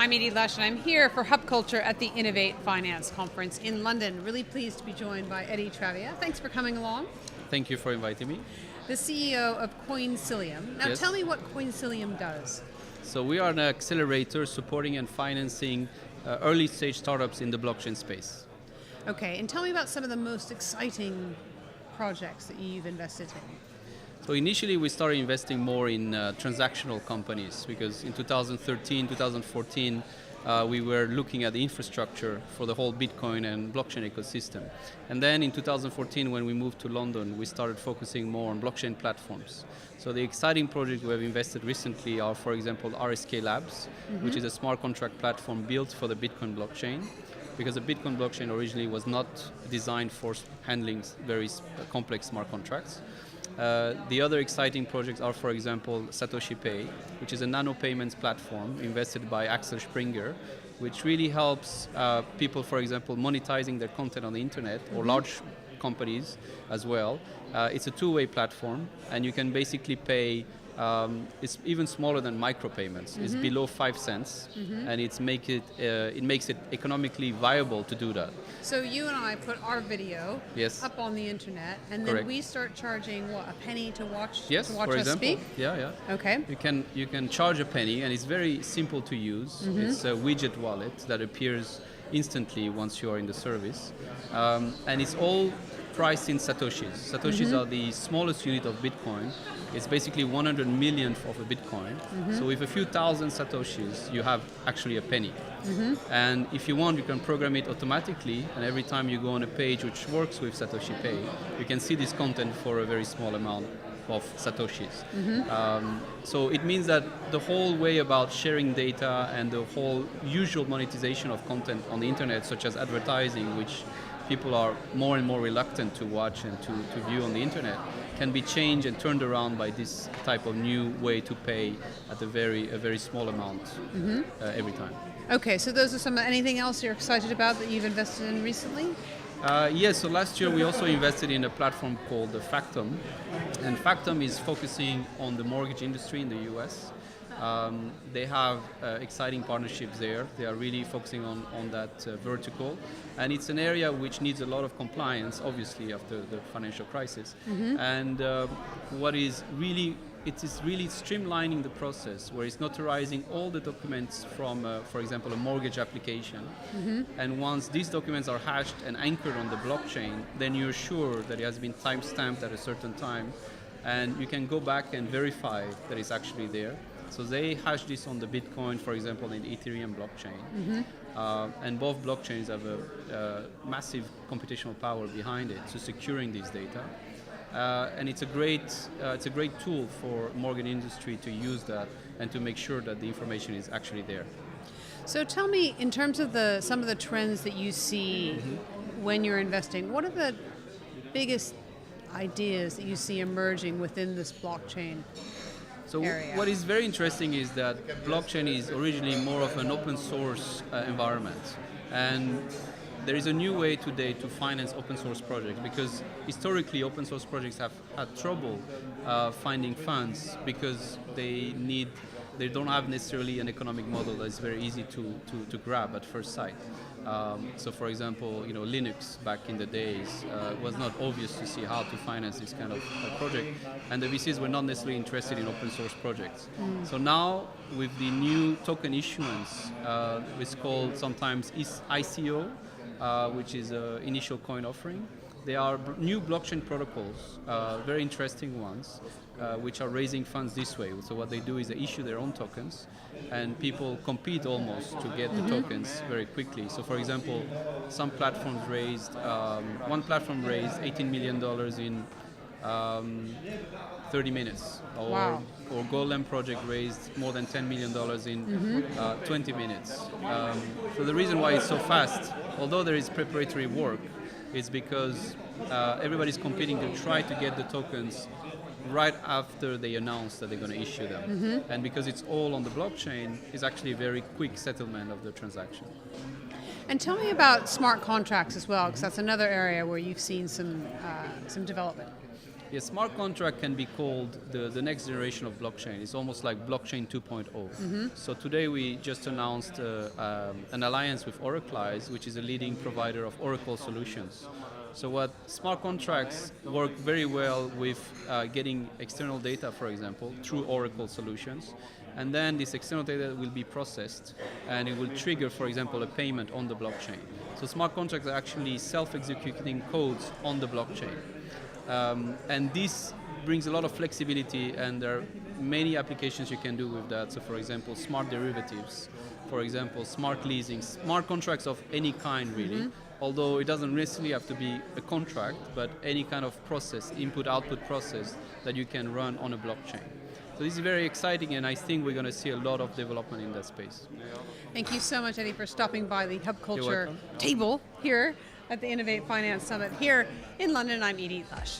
I'm Eddy and I'm here for Hub Culture at the Innovate Finance Conference in London. Really pleased to be joined by Eddy Travia. Thanks for coming along. Thank you for inviting me. The CEO of Coinsilium. Now tell me what Coinsilium does. So we are an accelerator supporting and financing early stage startups in the blockchain space. Okay, and tell me about some of the most exciting projects that you've invested in. So initially we started investing more in transactional companies because in 2013, 2014 we were looking at the infrastructure for the whole Bitcoin and blockchain ecosystem. And then in 2014 when we moved to London we started focusing more on blockchain platforms. So the exciting projects we have invested recently are, for example, RSK Labs, which is a smart contract platform built for the Bitcoin blockchain, because the Bitcoin blockchain originally was not designed for handling very complex smart contracts. The other exciting projects are, for example, Satoshi Pay, which is a nano payments platform invested by Axel Springer, which really helps people, for example, monetizing their content on the internet, or large companies as well. It's a two-way platform, and you can basically pay. It's even smaller than micropayments. It's below 5 cents, and it makes it economically viable to do that. So you and I put our video up on the internet, and then we start charging what, a penny to watch? For us example. Speak? Yeah. Okay. You can charge a penny, and it's very simple to use. It's a widget wallet that appears instantly once you are in the service, and it's all priced in Satoshis. Satoshis are the smallest unit of Bitcoin. It's basically 100 millionth of a Bitcoin. So with a few thousand Satoshis, you have actually a penny. And if you want, you can program it automatically, and every time you go on a page which works with Satoshi Pay, you can see this content for a very small amount of Satoshis. So it means that the whole way about sharing data and the whole usual monetization of content on the internet, such as advertising, which people are more and more reluctant to watch and to view on the internet, can be changed and turned around by this type of new way to pay at a very small amount every time. Okay, so those are anything else you're excited about that you've invested in recently? Yes, so last year we also invested in a platform called Factum, and Factum is focusing on the mortgage industry in the US. They have exciting partnerships there. They are really focusing on that vertical, and it's an area which needs a lot of compliance, obviously, after the financial crisis. And it is really streamlining the process, where it's notarizing all the documents from, for example, a mortgage application. And once these documents are hashed and anchored on the blockchain, then you're sure that it has been time-stamped at a certain time, and you can go back and verify that it's actually there. So they hash this on the Bitcoin, for example, in the Ethereum blockchain. And both blockchains have a massive computational power behind it, so securing this data. And it's a great tool for mortgage industry to use that and to make sure that the information is actually there. So tell me, in terms of some of the trends that you see when you're investing, what are the biggest ideas that you see emerging within this blockchain? So what is very interesting is that blockchain is originally more of an open source environment, and there is a new way today to finance open source projects, because historically open source projects have had trouble finding funds because they don't have necessarily an economic model that is very easy to grab at first sight. So for example, Linux back in the days was not obvious to see how to finance this kind of project, and the VCs were not necessarily interested in open source projects. So now with the new token issuance, it's called sometimes ICO, which is initial coin offering. There are new blockchain protocols, very interesting ones, which are raising funds this way. So what they do is they issue their own tokens, and people compete almost to get the tokens very quickly. So for example, some platforms one platform raised $18 million in 30 minutes. Or Golem project raised more than $10 million in 20 minutes. So the reason why it's so fast, although there is preparatory work, is because everybody's competing to try to get the tokens right after they announce that they're going to issue them. And because it's all on the blockchain, it's actually a very quick settlement of the transaction. And tell me about smart contracts as well, because that's another area where you've seen some development. Yes, smart contract can be called the next generation of blockchain. It's almost like blockchain 2.0. So today we just announced an alliance with Oracle, which is a leading provider of Oracle solutions. So what smart contracts work very well with getting external data, for example, through Oracle solutions. And then this external data will be processed and it will trigger, for example, a payment on the blockchain. So smart contracts are actually self-executing codes on the blockchain. And this brings a lot of flexibility, and there are many applications you can do with that. So for example, smart derivatives, for example, smart leasing, smart contracts of any kind really. Although it doesn't necessarily have to be a contract, but any kind of process, input-output process that you can run on a blockchain. So this is very exciting, and I think we're going to see a lot of development in that space. Thank you so much, Eddy, for stopping by the Hub Culture table here at the Innovate Finance Summit here in London. I'm Eddy Lush.